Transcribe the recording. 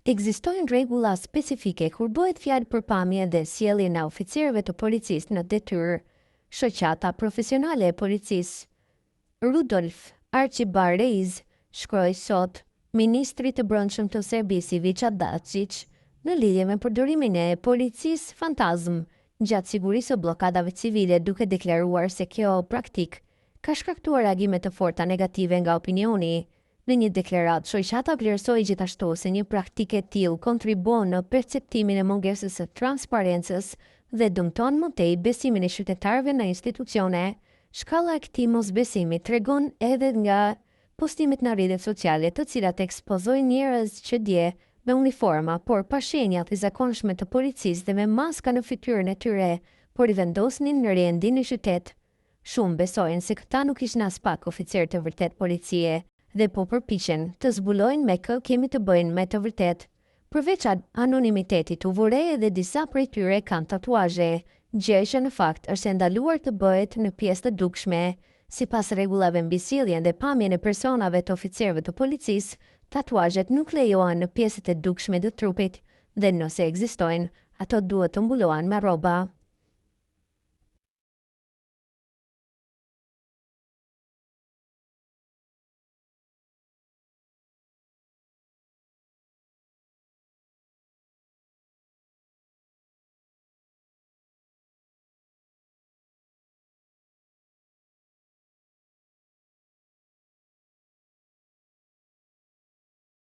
Ekzistojnë rregulla specifike kur bëhet fjalë për pamje dhe sjelljen e oficerëve të policisë në detyrë. Shoqata profesionale e policisë Rudolf Archibald shkroi sot ministrit të brendshëm të Serbisë Ivica Dačić në lidhje me përdorimin e policisë fantazm gjatë sigurisë së bllokadave civile, duke deklaruar se kjo praktikë ka shkaktuar reagime të forta negative nga opinioni. Në një deklaratë, shoqata vlerësoi gjithashtu se një praktikë e tillë kontribon në perceptimin e mungesës së transparencës dhe dëmton më tej besimin e qytetarëve në institucione. Shkalla e këtij mosbesimi tregon edhe nga postimet në rrjetet sociale, të cilat ekspozojnë njerëz që dje me uniforma, por pa shenjat e zakonshme të policisë dhe me maska në fytyrën e tyre, por i vendosnin në rendin në qytet. Shumë besojnë se këta nuk ishin as pak oficerë të vërtet policie dhe po përpiqen të zbulojnë me kë kemi të bëjnë me të vërtet. Përveç anonimitetit, uvure edhe disa prej tyre kanë tatuazhe, gjë që në fakt është e ndaluar të bëhet në pjesë të dukshme. Sipas rregullave mbi sjelljen dhe pamjen e personave të oficerëve të policisë, tatuazhet nuk lejohen në pjesët e dukshme të trupit dhe nëse ekzistojnë, ato duhet të mbulohen me rroba.